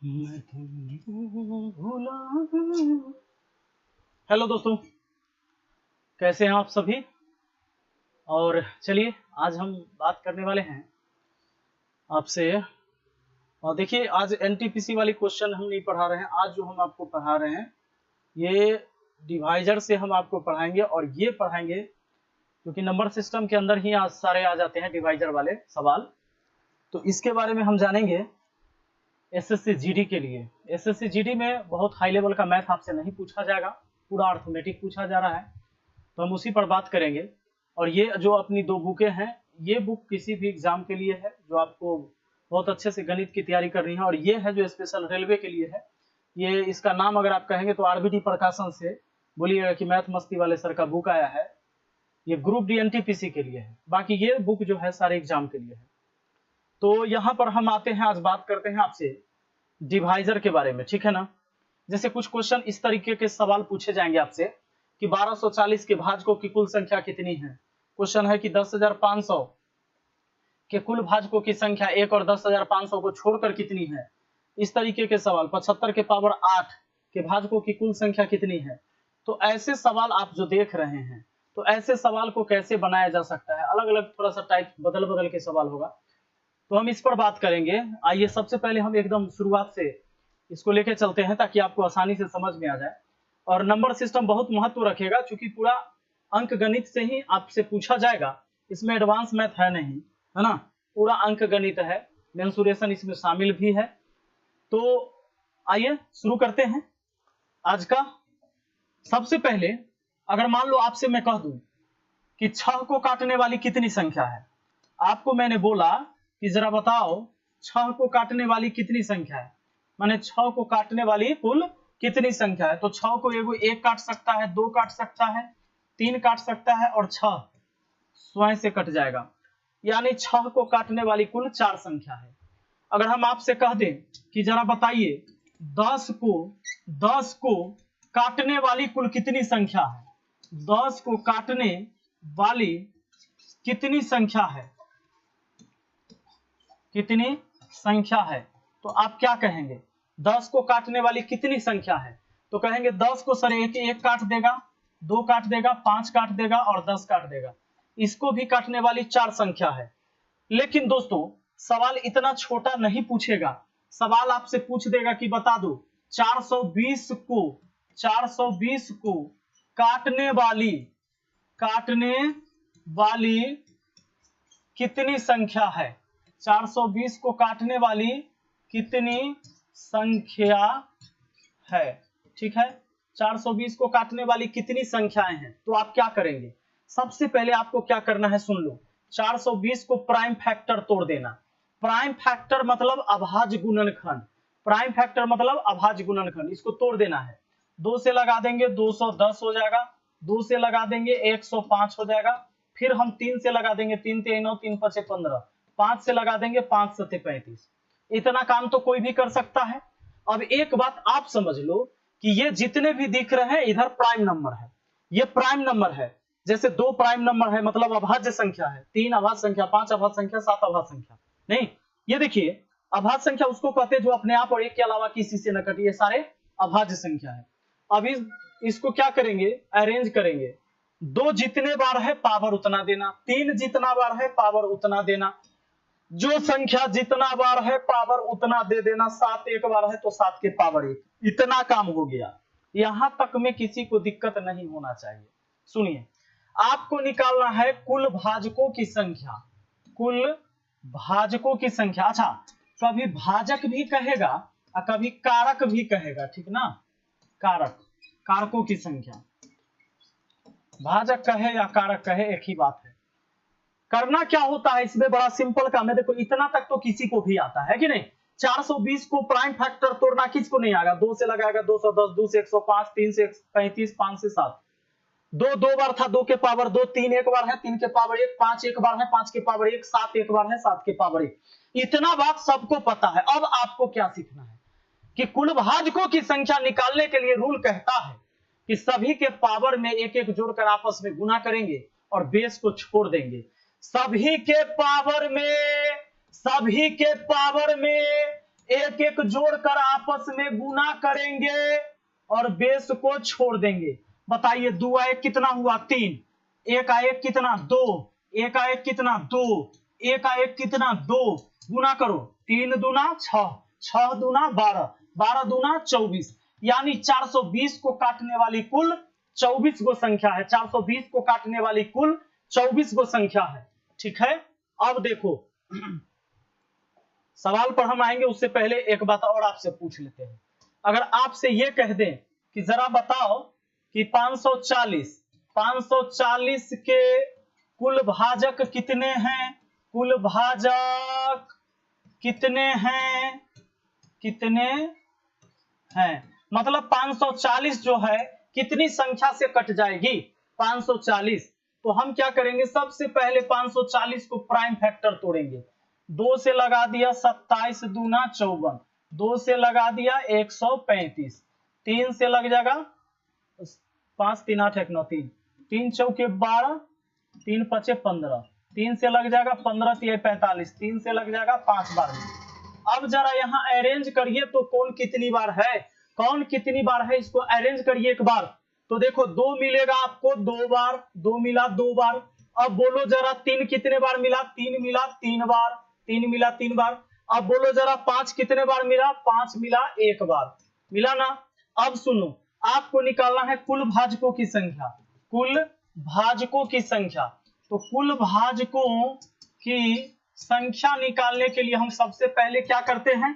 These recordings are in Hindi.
मैं तुमको भुला गया। हेलो दोस्तों, कैसे हैं आप सभी। और चलिए आज हम बात करने वाले हैं आपसे। और देखिए आज एनटीपीसी वाली क्वेश्चन हम नहीं पढ़ा रहे हैं। आज जो हम आपको पढ़ा रहे हैं ये डिवाइजर से हम आपको पढ़ाएंगे, और ये पढ़ाएंगे क्योंकि नंबर सिस्टम के अंदर ही आज सारे आ जाते हैं डिवाइजर वाले सवाल। तो इसके बारे में हम जानेंगे एसएससी जीडी के लिए। एसएससी जीडी में बहुत हाई लेवल का मैथ आपसे नहीं पूछा जाएगा, पूरा अर्थमेटिक पूछा जा रहा है, तो हम उसी पर बात करेंगे। और ये जो अपनी दो बुकें हैं, ये बुक किसी भी एग्जाम के लिए है जो आपको बहुत अच्छे से गणित की तैयारी करनी है, और ये है जो स्पेशल रेलवे के लिए है। ये इसका नाम अगर आप कहेंगे तो आरबीटी प्रकाशन से बोलिएगा कि मैथ मस्ती वाले सर का बुक आया है। ये ग्रुप डी एनटीपीसी के लिए है, बाकी ये बुक जो है सारे एग्जाम के लिए है। तो यहाँ पर हम आते हैं, आज बात करते हैं आपसे डिवाइजर के बारे में, ठीक है ना। जैसे कुछ क्वेश्चन इस तरीके के सवाल पूछे जाएंगे आपसे कि 1240 के भाजकों की कुल संख्या कितनी है। क्वेश्चन है कि 10,500 के कुल भाजकों की संख्या 1 और 10,500 को छोड़कर कितनी है। इस तरीके के सवाल 75 के पावर 8 के भाजकों की कुल संख्या कितनी है। तो ऐसे सवाल आप जो देख रहे हैं, तो ऐसे सवाल को कैसे बनाया जा सकता है, अलग अलग थोड़ा सा टाइप बदल बदल के सवाल होगा, तो हम इस पर बात करेंगे। आइए सबसे पहले हम एकदम शुरुआत से इसको लेके चलते हैं ताकि आपको आसानी से समझ में आ जाए। और नंबर सिस्टम बहुत महत्व रखेगा क्योंकि पूरा अंक गणित से ही आपसे पूछा जाएगा, इसमें एडवांस मैथ है नहीं, है ना, पूरा अंक गणित है, मेंसुरेशन इसमें शामिल भी है। तो आइए शुरू करते हैं आज का। सबसे पहले अगर मान लो आपसे मैं कह दूं कि 6 को काटने वाली कितनी संख्या है, आपको मैंने बोला कि जरा बताओ 6 को काटने वाली कितनी संख्या है, माने 6 को काटने वाली कुल कितनी संख्या है। तो 6 को एगो 1 काट सकता है, 2 काट सकता है, 3 काट सकता है, और 6 स्वयं से कट जाएगा, यानी 6 को काटने वाली कुल 4 संख्या है। अगर हम आपसे कह दें कि जरा बताइए 10 को काटने वाली कुल कितनी संख्या है, 10 को काटने वाली कितनी संख्या है, कितनी संख्या है, तो आप क्या कहेंगे। 10 को काटने वाली कितनी संख्या है, तो कहेंगे 10 को सर एक काट देगा, 2 काट देगा, 5 काट देगा और 10 काट देगा। इसको भी काटने वाली 4 संख्या है। लेकिन दोस्तों सवाल इतना छोटा नहीं पूछेगा, सवाल आपसे पूछ देगा कि बता दो 420 को काटने वाली कितनी संख्या है। 420 को काटने वाली कितनी संख्या है, ठीक है, 420 को काटने वाली कितनी संख्याएं हैं। तो आप क्या करेंगे, सबसे पहले आपको क्या करना है सुन लो। 420 को प्राइम फैक्टर तोड़ देना। प्राइम फैक्टर मतलब अभाज्य गुणनखंड, प्राइम फैक्टर मतलब अभाज्य गुणनखंड, इसको तोड़ देना है। 2 से लगा देंगे 210 हो जाएगा, 2 से लगा देंगे 105 हो जाएगा, फिर हम 3 से लगा देंगे 3 3 9 3 5 15, 5 से लगा देंगे 5 7 35। इतना काम तो कोई भी कर सकता है। अब एक बात आप समझ लो कि ये जितने भी दिख रहे हैं इधर प्राइम नंबर है, ये प्राइम नंबर है। जैसे 2 प्राइम नंबर है मतलब अभाज्य संख्या है, 3 अभाज्य संख्या, 5 अभाज्य संख्या, 7 अभाज्य संख्या। नहीं, ये देखिए अभाज्य संख्या उसको कहते हैं जो अपने आप और एक के अलावा किसी से न कटे, ये सारे अभाज्य संख्या है। अब इसको क्या करेंगे, अरेंज करेंगे। 2 जितने बार है पावर उतना देना, 3 जितना बार है पावर उतना देना, जो संख्या जितना बार है पावर उतना दे देना, 7 एक बार है तो 7 के पावर 1। इतना काम हो गया, यहां तक में किसी को दिक्कत नहीं होना चाहिए। सुनिए, आपको निकालना है कुल भाजकों की संख्या, कुल भाजकों की संख्या। अच्छा, कभी भाजक भी कहेगा और कभी कारक भी कहेगा, ठीक ना, कारकों की संख्या, भाजक कहे या कारक कहे एक ही बात है। करना क्या होता है इसमें, बड़ा सिंपल काम है। देखो इतना तक तो किसी को भी आता है कि नहीं। 420 को प्राइम फैक्टर तोड़ना किसको नहीं आएगा। 2 से लगाएगा 210, 2 से 105, 3 से 35, 5 से 7, 2 बार था 2 के पावर 2, 3 एक बार है 3 के पावर 1, 5 एक बार है 5 के पावर 1, 7 एक बार है 7 के पावर 1। इतना बात सबको पता है। अब आपको क्या सीखना है कि कुल भाजकों की संख्या निकालने के लिए रूल कहता है कि सभी के पावर में एक एक जोड़कर आपस में गुना करेंगे और बेस को छोड़ देंगे। सभी के पावर में एक एक जोड़कर आपस में गुना करेंगे और बेस को छोड़ देंगे। बताइए 2 एक कितना हुआ 3, 1 एक कितना 2, 1 एक कितना 2, 1 एक कितना 2, गुना करो 3 दूना 6, 6 दूना 12, 12 दूना 24, यानी 420 को काटने वाली कुल 24 गो संख्या है। 420 को काटने वाली कुल 24 गो संख्या है। ठीक है, अब देखो सवाल पर हम आएंगे, उससे पहले एक बात और आपसे पूछ लेते हैं। अगर आपसे ये कह दें कि जरा बताओ कि 540 के कुल भाजक कितने हैं, कुल भाजक कितने हैं, कितने हैं, मतलब 540 जो है कितनी संख्या से कट जाएगी 540। तो हम क्या करेंगे, सबसे पहले 540 को प्राइम फैक्टर तोड़ेंगे। 2 से लगा दिया 27 दूना 54, 2 से लगा दिया 135, 3 से लग जाएगा 5 3 8 1 9 3, 3 चौके 12, 3 पचे 15, 3 से लग जाएगा 15 3 45, 3 से लग जाएगा 5 12। अब जरा यहाँ अरेंज करिए तो कौन कितनी बार है, कौन कितनी बार है, इसको अरेंज करिए एक बार। तो देखो 2 मिलेगा आपको 2 बार, 2 मिला 2 बार। अब बोलो जरा 3 कितने बार मिला, 3 मिला 3 बार, 3 मिला 3 बार। अब बोलो जरा 5 कितने बार मिला, 5 मिला 1 बार, मिला ना। अब सुनो, आपको निकालना है कुल भाजकों की संख्या, कुल भाजकों की संख्या। तो कुल भाजकों की संख्या निकालने के लिए हम सबसे पहले क्या करते हैं,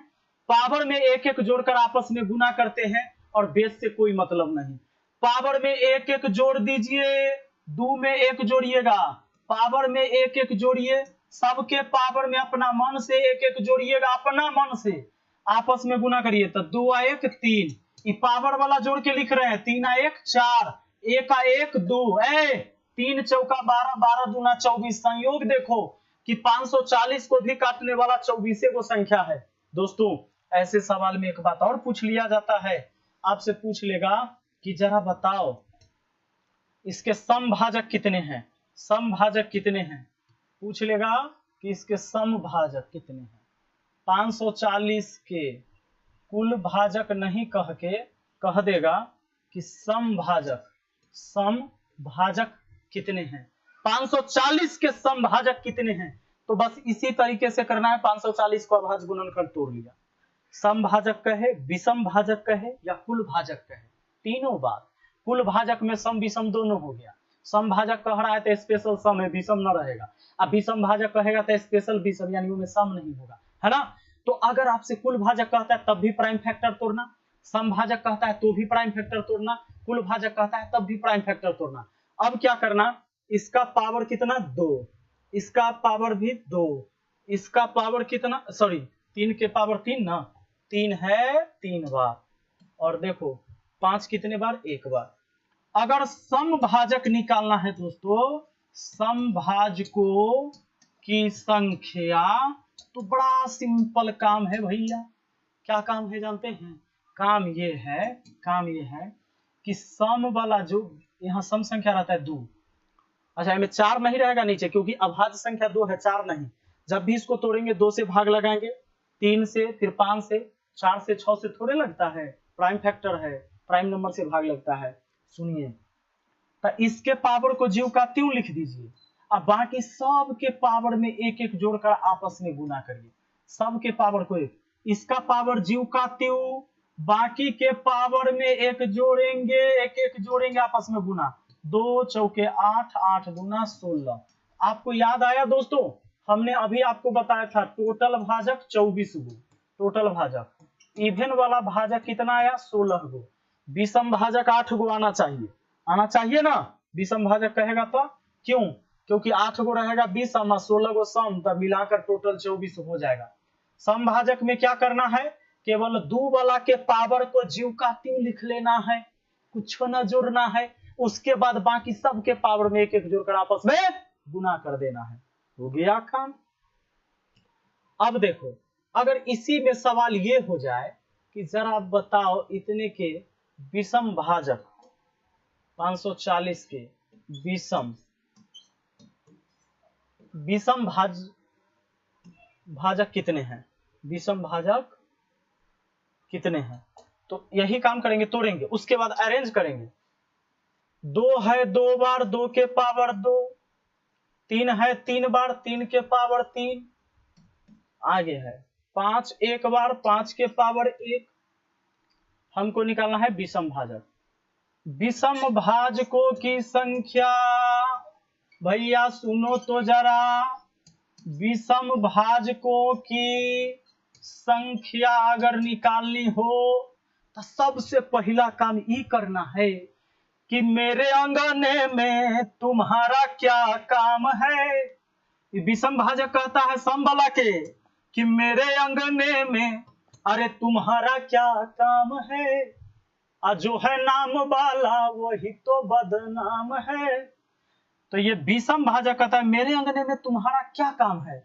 पावर में एक एक जोड़कर आपस में गुना करते हैं और बेस से कोई मतलब नहीं। पावर में एक एक जोड़ दीजिए, 2 में 1 जोड़िएगा, पावर में एक एक जोड़िए, सबके पावर में अपना मन से एक एक जोड़िएगा, अपना मन से आपस में गुना करिए। तो 2 1 3, ये पावर वाला जोड़ के लिख रहे हैं, 3 1 4, 1 1 2, 3 चौका 12, 12 दूना 24। संयोग देखो कि 540 को भी काटने वाला 24 को संख्या है। दोस्तों ऐसे सवाल में एक बात और पूछ लिया जाता है, आपसे पूछ लेगा कि जरा बताओ इसके समभाजक कितने हैं, समभाजक कितने हैं, पूछ लेगा कि इसके समभाजक कितने हैं। 540 के कुल भाजक नहीं कह के कह देगा कि समभाजक, समभाजक कितने हैं, 540 के समभाजक कितने हैं। तो बस इसी तरीके से करना है, 540 को अभाज्य गुणनखंड तोड़ लिया, समभाजक कहे, विषम भाजक कहे या कुल भाजक कहे, तीनों बात। कुल भाजक में सम विषम दोनों हो गया, समभाजक कह रहा है तो स्पेशल सम है, विषम न रहेगा। अब विषम भाजक कहेगा तो स्पेशल विषम, यानी उनमें सम नहीं होगा, है ना। तो अगर आपसे कुल भाजक कहता है तब भी प्राइम फैक्टर तोड़ना, समभाजक कहता है तो भी प्राइम फैक्टर तोड़ना, कुल भाजक कहता है तब भी प्राइम फैक्टर तोड़ना। अब क्या करना, इसका पावर कितना 2, इसका पावर भी 2, इसका पावर कितना, सॉरी 3 के पावर 3 ना, 3 है 3 बार, और देखो 5 कितने बार, 1 बार। अगर समभाजक निकालना है दोस्तों, समभाजकों की संख्या, तो बड़ा सिंपल काम है भैया। क्या काम है जानते हैं, काम ये है कि सम वाला जो यहाँ सम संख्या रहता है 2, अच्छा इसमें 4 नहीं रहेगा नीचे, क्योंकि अभाज्य संख्या 2 है, 4 नहीं। जब भी इसको तोड़ेंगे 2 से भाग लगाएंगे, 3 से, फिर 5 से, 4 से, 6 से थोड़े लगता है, प्राइम फैक्टर है, प्राइम नंबर से भाग लगता है। सुनिए, तो इसके पावर को जीव का त्यों लिख दीजिए, अब बाकी सब के पावर में एक एक जोड़कर आपस में गुना करिए, सब के पावर को एक, इसका पावर जीव का त्यों, बाकी के पावर में एक जोड़ेंगे, एक एक जोड़ेंगे आपस में गुना, 2 चौके 8, 8 दूना 16। आपको याद आया दोस्तों, हमने अभी आपको बताया था टोटल भाजक 24 गो, टोटल भाजक, इवन वाला भाजक कितना आया 16 गो, विषम भाजक 8 गो आना चाहिए, आना चाहिए ना, विषम भाजक कहेगा तो क्यों, क्योंकि 8 गो रहेगा विषम और 16 गो सम, तब मिलाकर टोटल 24 हो जाएगा। समभाजक में क्या करना है, केवल 2 वाला के पावर को जीव का त्यों लिख लेना है, कुछ न जोड़ना है, उसके बाद बाकी सब के पावर में एक एक जोड़कर आपस में गुना कर देना है, हो गया काम। अब देखो, अगर इसी में सवाल ये हो जाए कि जरा बताओ इतने के विषम भाजक, 540 के विषम भाजक कितने हैं, विषम भाजक कितने हैं। तो यही काम करेंगे, तोड़ेंगे, उसके बाद अरेंज करेंगे। 2 है 2 बार 2 के पावर 2, 3 है 3 बार 3 के पावर 3, आगे है 5 एक बार 5 के पावर 1। हमको निकालना है विषम भाजक। विषम भाजकों की संख्या, भैया सुनो तो जरा, विषम भाजकों की संख्या अगर निकालनी हो तो सबसे पहला काम ये करना है कि मेरे अंगने में तुम्हारा क्या काम है। विषम भाजक कहता है सम वाला के कि मेरे अंगने में अरे तुम्हारा क्या काम है, जो है नाम वाला वही तो बदनाम है। तो ये विषम भाजक कहता है मेरे अंगने में तुम्हारा क्या काम है,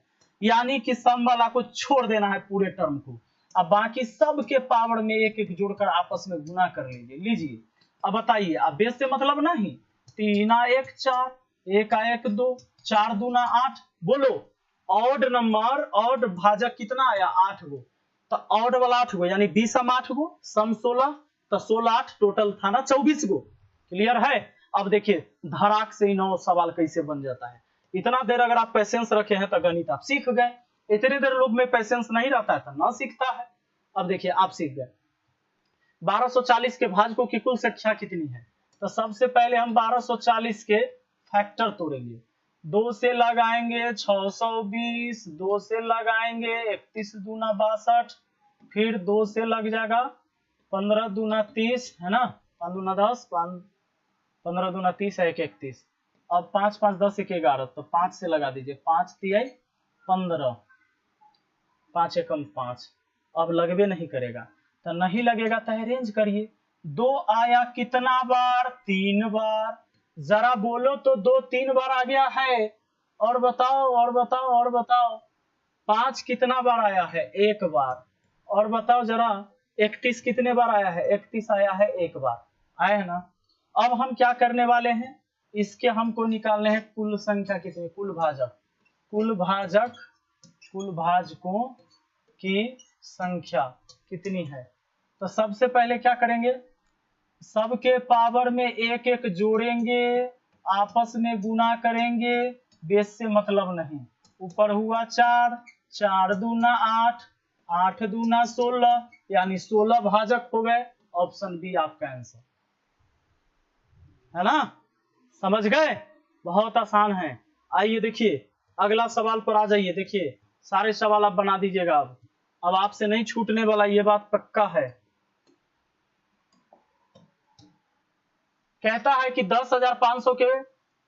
यानी कि सम वाला को छोड़ देना है पूरे टर्म को। अब बाकी सब के पावर में एक एक जोड़कर आपस में गुना कर लीजिए। लीजिए अब बताइए, अब बेस से मतलब नहीं, 3 1 4, 1 1 2, 4 दूना 8। बोलो ऑड नंबर, ऑड भाजक कितना आया 8 गो, तो ऑड वाला 8 गो यानी विषम 8 गो, सम 16, तो 16 8 टोटल था ना 24 गो। क्लियर है। अब देखिए धड़ाक से ही 9 सवाल कैसे बन जाता है। इतना देर अगर आप पेशेंस रखे हैं तो गणित आप सीख गए। इतने देर लोग में पेशेंस नहीं रहता है तो ना सीखता है। अब देखिए आप सीख गए। 1240 के भाजकों की कुल संख्या कितनी है, तो सबसे पहले हम 1240 के फैक्टर तोड़ेंगे। 2 से लगाएंगे 620, 2 से लगाएंगे 31 दूना 62, फिर 2 से लग जाएगा 15 दूना 30 है ना, 5 दूना 10, 15 दूना 30 है 1 31, अब 5 5 10 1 11, तो 5 से लगा दीजिए, 5 3 15, 5 एकम 5। अब लगबे नहीं करेगा, तो नहीं लगेगा तो अरेंज करिए। 2 आया कितना बार, 3 बार। जरा बोलो तो 2 3 बार आ गया है, और बताओ और बताओ और बताओ। 5 कितना बार आया है, 1 बार। और बताओ जरा 31 कितने बार आया है, 31 आया है 1 बार, आया है ना। अब हम क्या करने वाले हैं, इसके हमको निकालने हैं कुल संख्या कितनी, कुल भाजक, कुल भाजक, कुल भाजकों की संख्या कितनी है। तो सबसे पहले क्या करेंगे, सबके पावर में एक एक जोड़ेंगे, आपस में गुना करेंगे, बेस से मतलब नहीं। ऊपर हुआ 4, 4 दूना 8, 8 दूना 16, यानी 16 भाजक हो गए। ऑप्शन बी आपका आंसर है ना। समझ गए, बहुत आसान है। आइए देखिए अगला सवाल पर आ जाइए। देखिए सारे सवाल आप बना दीजिएगा। अब आपसे नहीं छूटने वाला, ये बात पक्का है। कहता है कि 10,500 के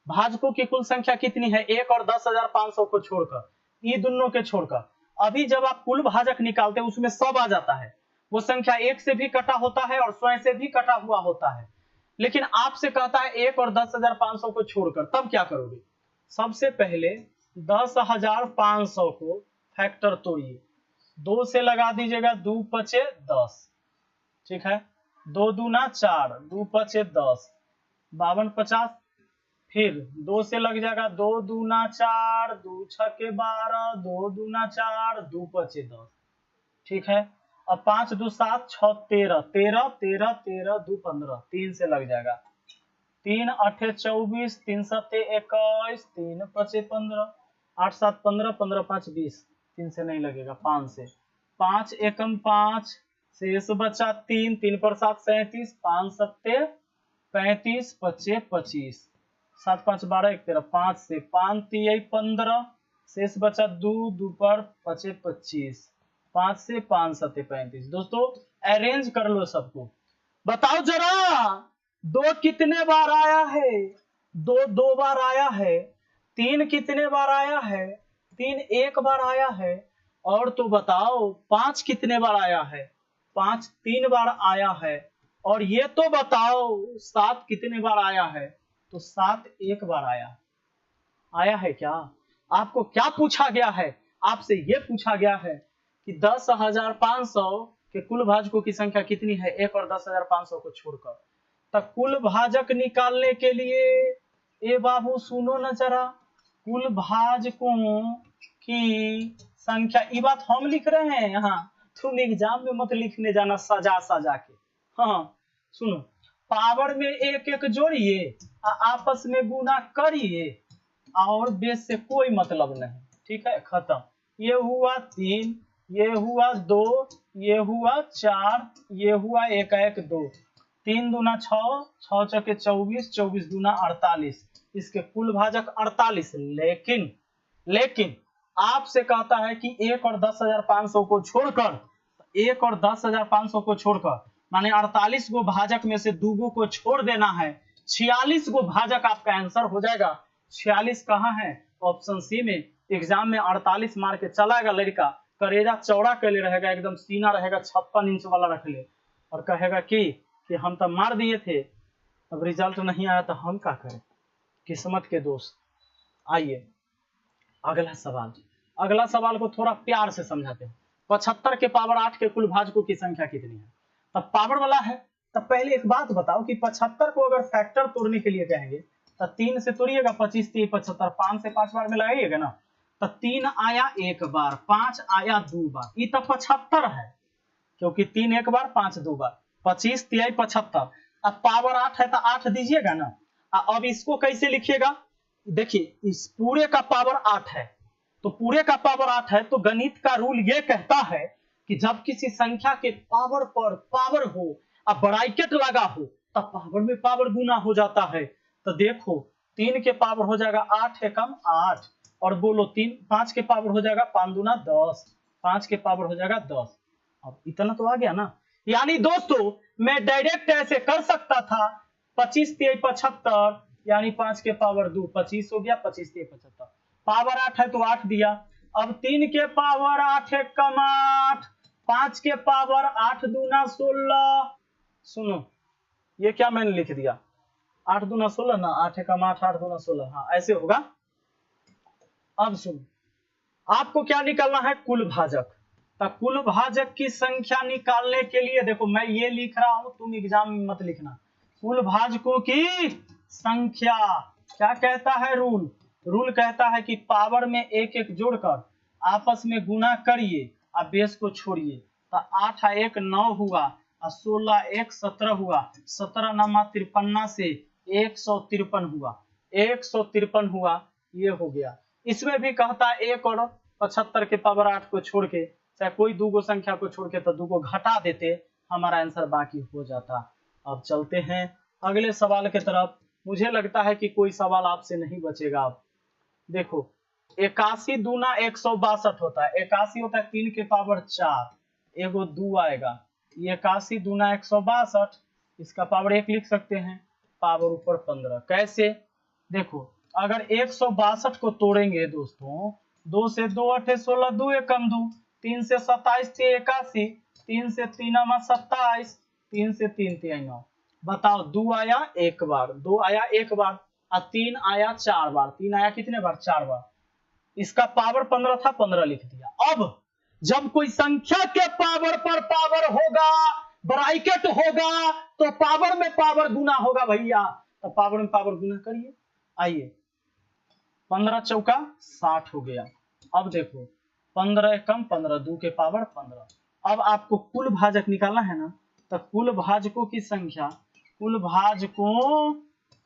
भाजकों की कुल संख्या कितनी है, 1 और 10,500 को छोड़कर, ये दोनों के छोड़कर। अभी जब आप कुल भाजक निकालते हैं उसमें सब आ जाता है, वो संख्या 1 से भी कटा होता है और 100 से भी कटा हुआ होता है। लेकिन आपसे कहता है 1 और 10,500 को छोड़कर, तब क्या करोगे। सबसे पहले 10,500 को फैक्टर तोड़िए, 2 से लगा दीजिएगा, 2 पचे 10, ठीक है। 2 दूना 4, 2 पचे 10, 52 50, फिर 2 से लग जाएगा, 2 दूना 4, 2 छके 12, 2 दूना 4, 2 पचे 10, ठीक है। अब 5 2 7 6 13, 13 13 13 2 15, 3 से लग जाएगा, 3 8 24, 3 7 21, 3 5 15, 8 7 15, 15 5 20, 3 से नहीं लगेगा, 5 से, 5 एकम 5, शेष बचा 3, 3 पर 7 37, 5 7 35, 5 25, 7 5 12 1 13, 5 से 5 3 15, शेष बचा 2, 2 पर 5 25, 5 से 5 7 35। दोस्तों अरेंज कर लो सबको, बताओ जरा 2 कितने बार आया है, 2 2 बार आया है। 3 कितने बार आया है, 3 1 बार आया है। और तो बताओ 5 कितने बार आया है, 5 3 बार आया है। और ये तो बताओ 7 कितने बार आया है, तो 7 1 बार आया, आया है क्या। आपको क्या पूछा गया है, आपसे ये पूछा गया है कि 10,500 के कुल भाजकों की संख्या कितनी है, 1 और 10,500 को छोड़कर। तब कुल भाजक निकालने के लिए, ए बाबू सुनो न जरा, कुल भाजकों की संख्या, ये बात हम लिख रहे हैं यहाँ, तुम एग्जाम में मत लिखने जाना सजा सजा के। हाँ सुनो, पावर में एक एक जोड़िए, आपस में गुना करिए, और बेस से कोई मतलब नहीं। ठीक है, खत्म। ये हुआ 3, ये हुआ 2, ये हुआ 4, ये हुआ 1 1 2, 3 दूना 6, 6 चौके 24, 24 दूना 48, इसके कुल भाजक 48। लेकिन आपसे कहता है कि 1 और 10,500 को छोड़कर, 1 और 10,500 को छोड़कर, माने 48 गो भाजक में से 2 गो को छोड़ देना है, 46 गो भाजक आपका आंसर हो जाएगा। 46 कहाँ है? ऑप्शन सी में। एग्जाम में 48 मार के चलाएगा लड़का, करेजा चौड़ा कर ले रहेगा, एकदम सीना रहेगा 56 इंच वाला रख ले, और कहेगा कि हम तो मार दिए थे, अब रिजल्ट नहीं आया तो हम क्या करें, किस्मत के दोस्त। आइए अगला सवाल को थोड़ा प्यार से समझाते हैं। 75 के पावर 8 के कुल भाजकों की संख्या कितनी है? तब पावर वाला है, तब पहले एक बात बताओ कि 75 को अगर फैक्टर तोड़ने के लिए कहेंगे तो 3 से तोड़िएगा, 25 3 75, 5 से 5 बार में लगाइएगा ना, तो 3 आया 1 बार, 5 आया 2 बार, ये तो 75 है, क्योंकि 3 1 बार, 5 2 बार, 25 3 75। अब पावर 8 है तो 8 दीजिएगा ना। अब इसको कैसे लिखिएगा? देखिए, इस पूरे का पावर 8 है, तो पूरे का पावर 8 है, तो गणित का रूल ये कहता है कि जब किसी संख्या के पावर पर पावर हो, अब ब्रैकेट लगा हो, तब पावर में पावर गुना हो जाता है। तो देखो, 3 के पावर हो जाएगा 8 एकम 8, और बोलो 5 के पावर हो जाएगा 5 दूना 10, 5 के पावर हो जाएगा 10। अब इतना तो आ गया ना। यानी दोस्तों, मैं डायरेक्ट ऐसे कर सकता था, 25 3 75, यानी 5 के पावर 2, 25 हो गया, 25 3 75, पावर 8 है तो 8 दिया। अब 3 के पावर 8 एकम 8, 5 के पावर 8 दूना 16। सुनो, ये क्या मैंने लिख दिया, 8 दूना 16 ना, 8 एकम 8, 8 दूना 16, हाँ ऐसे होगा। अब सुनो, आपको क्या निकालना है? कुल भाजक। तो कुल भाजक की संख्या निकालने के लिए देखो, मैं ये लिख रहा हूं, तुम एग्जाम में मत लिखना। कुल भाजकों की संख्या क्या कहता है रूल? रूल कहता है कि पावर में एक एक जोड़कर आपस में गुना करिए, और बेस को छोड़िए। तो 8 1 9 हुआ, और 16 1 17 हुआ, 17 नमा 53 से 153 हुआ, 153 हुआ, ये हो गया। इसमें भी कहता है 1 और 75 के पावर 8 को छोड़ के, चाहे कोई 2 गो संख्या को छोड़ के, तो 2 को घटा देते, हमारा आंसर बाकी हो जाता। अब चलते हैं अगले सवाल की तरफ। मुझे लगता है कि कोई सवाल आपसे नहीं बचेगा। अब देखो, 81 दूना 162 होता है, 81 होता है 3 के पावर 4, एगो 2 आएगा, ये 81 दूना 162, इसका पावर 1 लिख सकते हैं, पावर ऊपर 15। कैसे? देखो, अगर 162 को तोड़ेंगे दोस्तों, 2 से 2 8 16, 2 एकम 2, 3 से 27 3 81, 3 से 3 27, 3 से 3 3 9। बताओ, 2 आया 1 बार, 2 आया 1 बार, और 3 आया 4 बार, 3 आया कितने बार? 4 बार। इसका पावर 15 था, 15 लिख दिया। अब जब कोई संख्या के पावर पर पावर होगा, ब्रैकेट होगा, तो पावर में पावर गुना होगा भैया, तो पावर में पावर गुना करिए। आइए, 15 चौका 60 हो गया। अब देखो, 15 एकम 15, 2 के पावर 15। अब आपको कुल भाजक निकालना है ना, तो कुल भाजकों की संख्या, कुल भाजकों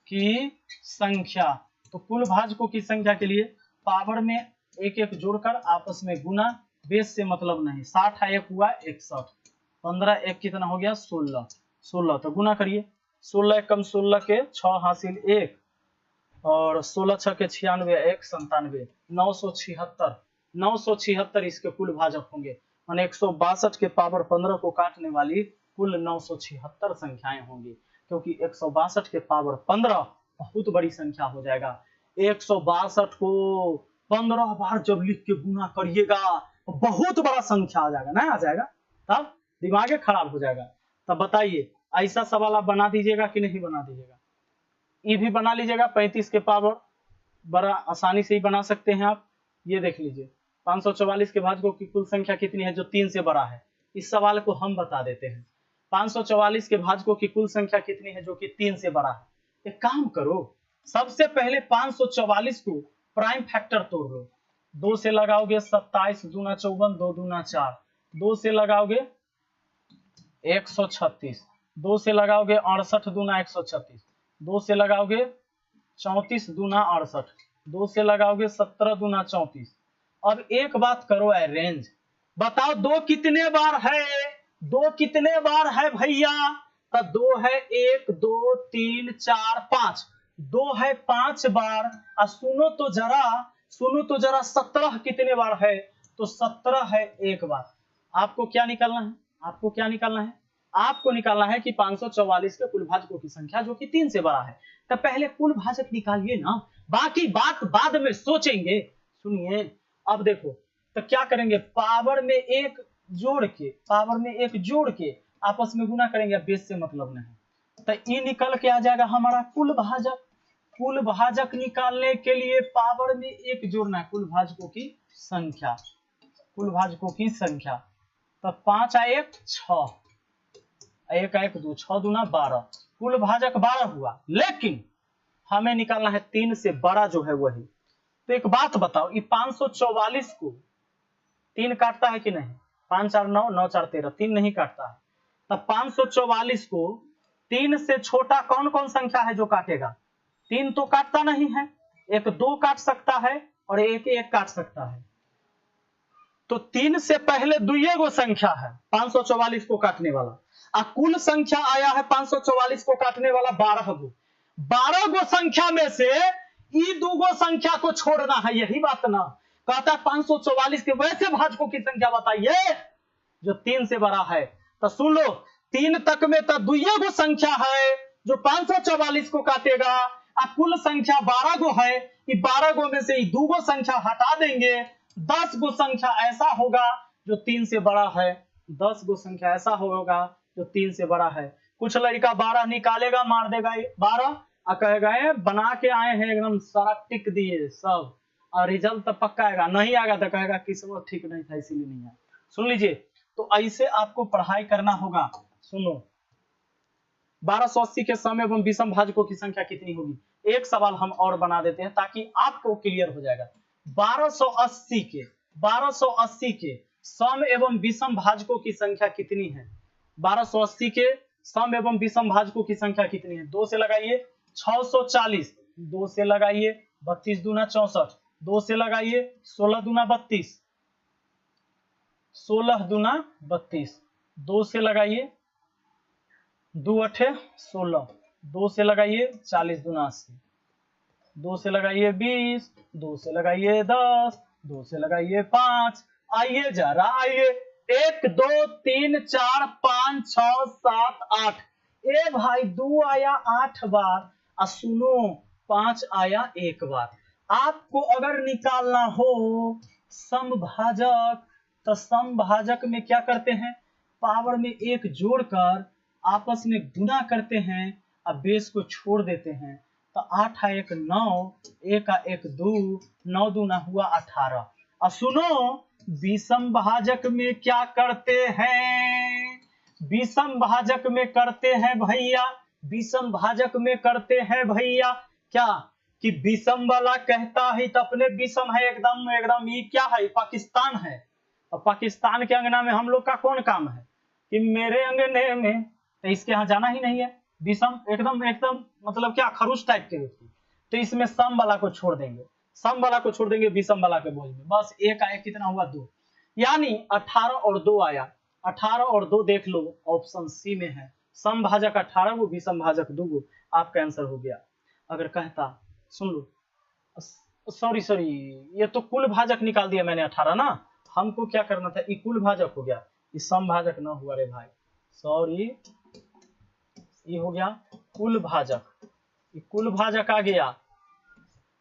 की संख्या, तो कुल भाजकों की संख्या के लिए पावर में एक एक जोड़कर आपस में गुना, बेस से मतलब नहीं। 60 1 हुआ 61, 15 1 कितना हो गया? 16, 16 तो गुना करिए, 16 एकम 16 के 6 हासिल 1, और 16 6 के 96, 1 97, 976, 976 इसके कुल भाजक होंगे। माने 162 के पावर 15 को काटने वाली कुल 976 संख्याएं होंगी, क्योंकि 162 के पावर 15 बहुत बड़ी संख्या हो जाएगा। 162 को 15 बार जब लिख के गुना करिएगा, बहुत बड़ा संख्या आ जाएगा, ना आ जाएगा, तब दिमाग खराब हो जाएगा। तब बताइए, ऐसा सवाल आप बना दीजिएगा कि नहीं बना दीजिएगा? ये भी बना लीजिएगा, 35 के पावर, बड़ा आसानी से ही बना सकते हैं आप। ये देख लीजिए, 544 के भाजकों की कुल संख्या कितनी है जो 3 से बड़ा है? इस सवाल को हम बता देते हैं। 544 के भाजकों की कुल संख्या कितनी है जो कि 3 से बड़ा है? एक काम करो, सबसे पहले 544 को प्राइम फैक्टर तोड़ लो। 2 से लगाओगे 27 दूना 54, 2 दूना 4, 2 से लगाओगे 136, 2 से लगाओगे 68 दूना 136, 2 से लगाओगे 34 दूना 68, 2 से लगाओगे 17 दूना 34। अब एक बात करो अरेंज, बताओ 2 कितने बार है, 2 कितने बार है भैया? तो 2 है 1 2 3 4 5, 2 है 5 बार। और सुनो तो जरा, सुनो तो जरा, 17 कितने बार है? तो 17 है एक बार। आपको क्या निकालना है? आपको क्या निकालना है? आपको निकालना है कि 544 के कुल भाजकों की संख्या जो कि 3 से बड़ा है। तो पहले कुल भाजक निकालिए ना, बाकी बात बाद में सोचेंगे। सुनिए, अब देखो तो क्या करेंगे, पावर में एक जोड़ के, पावर में एक जोड़ के आपस में गुना करेंगे, बेस से मतलब नहीं। तो ये निकल के आ जाएगा हमारा कुल भाजक। कुल भाजक निकालने के लिए पावर में एक जोड़ना है, कुल भाजकों की संख्या, कुल भाजकों की संख्या। तो 5 आ 1 6, 1 आ 1 2, 6 दूना 12, कुल भाजक 12 हुआ। लेकिन हमें निकालना है 3 से बड़ा जो है वही। तो एक बात बताओ, ये 544 को 3 काटता है कि नहीं? 5 4 9, 9 4 13, 3 नहीं काटता है। तब 544 को 3 से छोटा कौन कौन संख्या है जो काटेगा? 3 तो काटता नहीं है, एक 2 काट सकता है और एक 1 काट सकता है। तो 3 से पहले दुइये गो संख्या है 544 को काटने वाला, कुल संख्या आया है 544 को काटने वाला 12 गो। 12 गो संख्या में से ई 2 गो संख्या को छोड़ना है, यही बात ना। कहता है 544 के वैसे भाजकों की संख्या बताइए जो 3 से बड़ा है। तो सुन लो, 3 तक में तो दुइये गो संख्या है जो 544 को काटेगा, कुल संख्या 12 गो है। ये 12 गो में से 2 गो संख्या हटा देंगे, 10 गो संख्या ऐसा होगा जो 3 से बड़ा है। 10 गो संख्या ऐसा होगा जो 3 से बड़ा है। कुछ लड़का 12 निकालेगा, मार देगा 12 और कहेगा बना के आए हैं एकदम सारा टिक दिए सब, और रिजल्ट तो पक्का आएगा, नहीं आएगा तो कहेगा किस्मत ठीक नहीं था इसीलिए नहीं आया। सुन लीजिए, तो ऐसे आपको पढ़ाई करना होगा। सुनो, 1280 के सम एवं विषम भाजकों की संख्या कितनी होगी? एक सवाल हम और बना देते हैं ताकि आपको क्लियर हो जाएगा। 1280 के सम एवं विषम भाजकों की संख्या कितनी है? 1280 के सम एवं विषम भाजकों की संख्या कितनी है? 2 से लगाइए 640, 2 से लगाइए 32 दूना 64, 2 से लगाइए 16 दूना 32, 16 दूना 32, 2 से लगाइए 2 8 16, 2 से लगाइए 40 दूना 80, 2 से लगाइए 20, 2 से लगाइए 10, 2 से लगाइए 5। आइए जरा आइए, 1 2 3 4 5 6 7 8। ए भाई 2 आया 8 बार, और सुनो 5 आया 1 बार। आपको अगर निकालना हो समभाजक, तो समभाजक में क्या करते हैं? पावर में एक जोड़कर आपस में गुना करते हैं और बेस को छोड़ देते हैं। तो 8 आ 1 9, 1 आ 1 2, 9 दूना हुआ 18। और सुनो, विषम भाजक में क्या करते हैं? विषम भाजक में करते हैं भैया, विषम भाजक में करते हैं भैया क्या कि विषम वाला कहता है तो अपने विषम है एकदम एकदम। ये क्या है? पाकिस्तान है, और पाकिस्तान के अंगना में हम लोग का कौन काम है कि मेरे अंगने में, तो इसके यहाँ जाना ही नहीं है। विषम एकदम एकदम मतलब क्या खरूच टाइप के व्यक्ति, तो इसमें सम वाला को छोड़ देंगे, सम वाला को छोड़ देंगे विषम वाला के बोझ में। बस 1 आया, कितना हुआ 2, यानी 18 और 2 आया। 18 और 2 देख लो, ऑप्शन सी में है। सम भाजक 18 गो, विषम भाजक 2 गो, आपका आंसर हो गया। अगर कहता, सुन लो, सॉरी सॉरी, ये तो कुल भाजक निकाल दिया मैंने 18 ना, हमको क्या करना था, ये कुल भाजक हो गया, ये सम भाजक ना हुआ रे भाई, सॉरी, ये हो गया कुल भाजक, ये कुल भाजक आ गया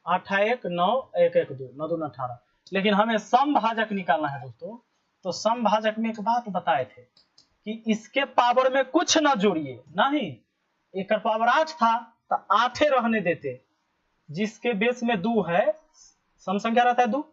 8 1 9 1 1 2, 9 2 18। लेकिन हमें सम भाजक निकालना है दोस्तों। तो सम भाजक में एक बात बताए थे कि इसके पावर में कुछ ना जोड़िए, नहीं, एक पावर 8 था तो 8 रहने देते, जिसके बेस में 2 है, सम संख्या रहता है 2,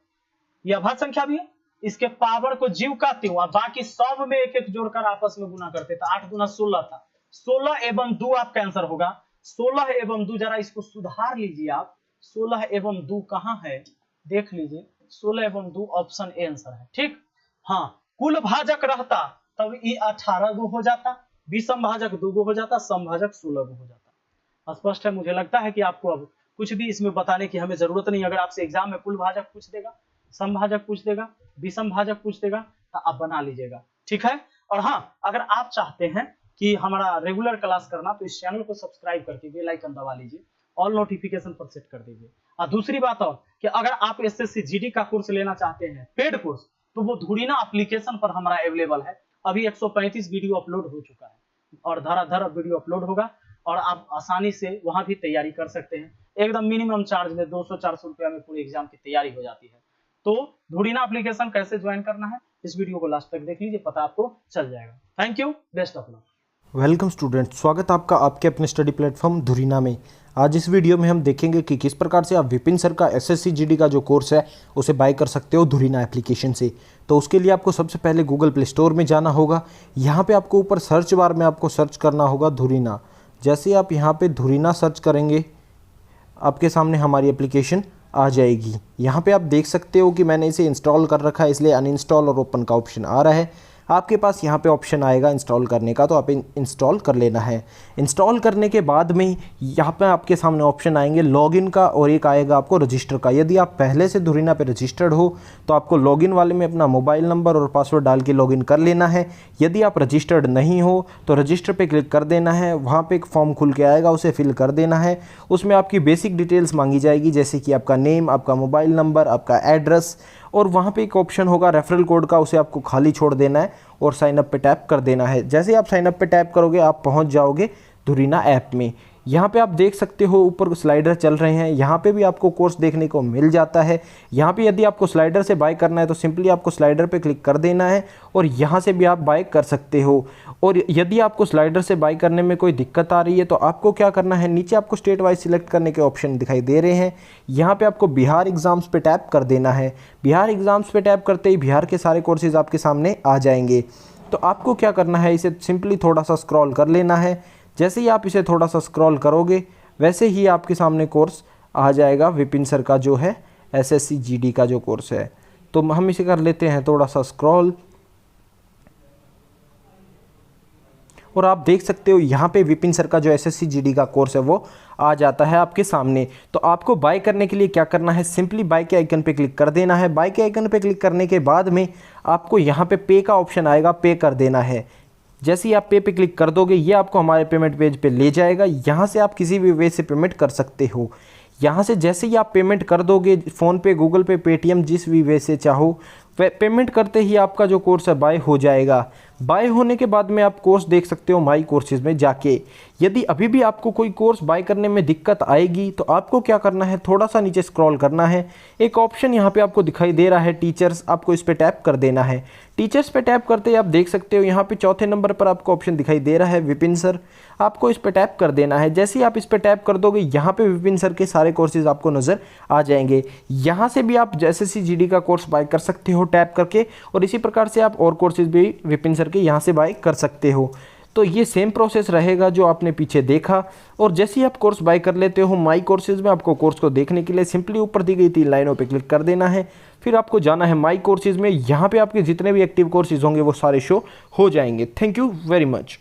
यह अभाज्य संख्या भी है, इसके पावर को जीव का त्यों, बाकी सब में एक एक जोड़कर आपस में गुना करते। तो 8 गुना 16 था, 16 एवं 2 आपका आंसर होगा। 16 एवं 2, जरा इसको सुधार लीजिए आप, 16 एवं 2 कहां है देख लीजिए, 16 एवं 2 ऑप्शन ए आंसर है। ठीक, हाँ, कुल भाजक रहता तब ये 18 गो हो जाता, विषम भाजक 2 गो हो जाता, समभाजक 16 गो हो जाता। स्पष्ट है? मुझे लगता है कि आपको अब कुछ भी इसमें बताने की हमें जरूरत नहीं। अगर आपसे एग्जाम में कुल भाजक पूछ देगा, समभाजक पूछ देगा, विषम भाजक पूछ देगा तो आप बना लीजिएगा, ठीक है। और हाँ, अगर आप चाहते हैं कि हमारा रेगुलर क्लास करना तो इस चैनल को सब्सक्राइब करके बेल आइकन दबा लीजिए, ऑल नोटिफिकेशन पर सेट कर दीजिए। और दूसरी बात और कि अगर आप एसएससी जीडी का कोर्स लेना चाहते हैं, पेड कोर्स, तो वो धुरीना एप्लीकेशन पर हमारा अवेलेबल है। अभी 135 वीडियो अपलोड हो चुका है और धड़ाधड़ वीडियो अपलोड होगा और आप आसानी से वहां भी तैयारी कर सकते हैं। एकदम मिनिमम चार्ज में 200-400 रुपया में पूरे एग्जाम की तैयारी हो जाती है। तो धुरीना एप्लीकेशन कैसे ज्वाइन करना है, इस वीडियो को लास्ट तक देख लीजिए, पता आपको चल जाएगा। Thank you, best of luck. Welcome student, स्वागत आपका आपके अपने स्टडी प्लेटफॉर्म धुरीना में। आज इस वीडियो में हम देखेंगे कि किस प्रकार से आप विपिन सर का एसएससी जीडी का जो कोर्स है उसे बाय कर सकते हो धुरीना एप्लीकेशन से। तो उसके लिए आपको सबसे पहले गूगल प्ले स्टोर में जाना होगा। यहाँ पे आपको ऊपर सर्च बार में आपको सर्च करना होगा धुरीना। जैसे आप यहाँ पे धुरीना सर्च करेंगे, आपके सामने हमारी एप्लीकेशन आ जाएगी। यहाँ पे आप देख सकते हो कि मैंने इसे इंस्टॉल कर रखा है, इसलिए अनइंस्टॉल और ओपन का ऑप्शन आ रहा है। आपके पास यहाँ पे ऑप्शन आएगा इंस्टॉल करने का, तो आप इंस्टॉल कर लेना है। इंस्टॉल करने के बाद में यहाँ पे आपके सामने ऑप्शन आएंगे लॉगिन का और एक आएगा आपको रजिस्टर का। यदि आप पहले से धुरीना पे रजिस्टर्ड हो तो आपको लॉगिन वाले में अपना मोबाइल नंबर और पासवर्ड डाल के लॉगिन कर लेना है। यदि आप रजिस्टर्ड नहीं हो तो रजिस्टर पे क्लिक कर देना है। वहाँ पे एक फॉर्म खुल के आएगा, उसे फिल कर देना है। उसमें आपकी बेसिक डिटेल्स मांगी जाएगी, जैसे कि आपका नेम, आपका मोबाइल नंबर, आपका एड्रेस, और वहाँ पे एक ऑप्शन होगा रेफरल कोड का, उसे आपको खाली छोड़ देना है और साइन अप पे टैप कर देना है। जैसे ही आप साइन अप पे टैप करोगे आप पहुँच जाओगे धुरीना ऐप में। यहाँ पे आप देख सकते हो ऊपर स्लाइडर चल रहे हैं, यहाँ पे भी आपको कोर्स देखने को मिल जाता है। यहाँ पे यदि आपको स्लाइडर से बाय करना है तो सिंपली आपको स्लाइडर पे क्लिक कर देना है और यहाँ से भी आप बाय कर सकते हो। और यदि आपको स्लाइडर से बाय करने में कोई दिक्कत आ रही है तो आपको क्या करना है, नीचे आपको स्टेट वाइज सिलेक्ट करने के ऑप्शन दिखाई दे रहे हैं। यहाँ पर आपको बिहार एग्ज़ाम्स पे टैप कर देना है। बिहार एग्ज़ाम्स पे टैप करते ही बिहार के सारे कोर्सेज़ आपके सामने आ जाएंगे। तो आपको क्या करना है, इसे सिंपली थोड़ा सा स्क्रॉल कर लेना है। जैसे ही आप इसे थोड़ा सा स्क्रॉल करोगे वैसे ही आपके सामने कोर्स आ जाएगा विपिन सर का जो है एसएससी जीडी का जो कोर्स है। तो हम इसे कर लेते हैं थोड़ा सा स्क्रॉल और आप देख सकते हो यहाँ पे विपिन सर का जो एसएससी जीडी का कोर्स है वो आ जाता है आपके सामने। तो आपको बाय करने के लिए क्या करना है, सिंपली बाय के आइकन पे क्लिक कर देना है। बाय के आइकन पे क्लिक करने के बाद में आपको यहाँ पे पे का ऑप्शन आएगा, पे कर देना है। जैसे ही आप पे क्लिक कर दोगे ये आपको हमारे पेमेंट पेज पे ले जाएगा। यहाँ से आप किसी भी वे से पेमेंट कर सकते हो। यहाँ से जैसे ही आप पेमेंट कर दोगे, फ़ोन पे, गूगल पे, पेटीएम, जिस भी वे से चाहो, पेमेंट करते ही आपका जो कोर्स है बाय हो जाएगा। बाय होने के बाद में आप कोर्स देख सकते हो माई कोर्सेज में जाके। यदि अभी भी आपको कोई कोर्स बाय करने में दिक्कत आएगी तो आपको क्या करना है, थोड़ा सा नीचे स्क्रॉल करना है। एक ऑप्शन यहाँ पे आपको दिखाई दे रहा है टीचर्स, आपको इस पर टैप कर देना है। टीचर्स पे टैप करते ही आप देख सकते हो यहाँ पे चौथे नंबर पर आपको ऑप्शन दिखाई दे रहा है विपिन सर, आपको इस पर टैप कर देना है। जैसे ही आप इस पर टैप कर दोगे यहाँ पे विपिन सर के सारे कोर्सेज आपको नज़र आ जाएंगे। यहाँ से भी आप एसएससी जीडी का कोर्स बाय कर सकते हो टैप करके, और इसी प्रकार से आप और कोर्सेज भी विपिन सर के यहाँ से बाय कर सकते हो। तो ये सेम प्रोसेस रहेगा जो आपने पीछे देखा। और जैसे ही आप कोर्स बाय कर लेते हो माई कोर्सेज में, आपको कोर्स को देखने के लिए सिंपली ऊपर दी गई 3 लाइनों पे क्लिक कर देना है। फिर आपको जाना है माई कोर्सेज में। यहाँ पे आपके जितने भी एक्टिव कोर्सेज होंगे वो सारे शो हो जाएंगे। Thank you very much.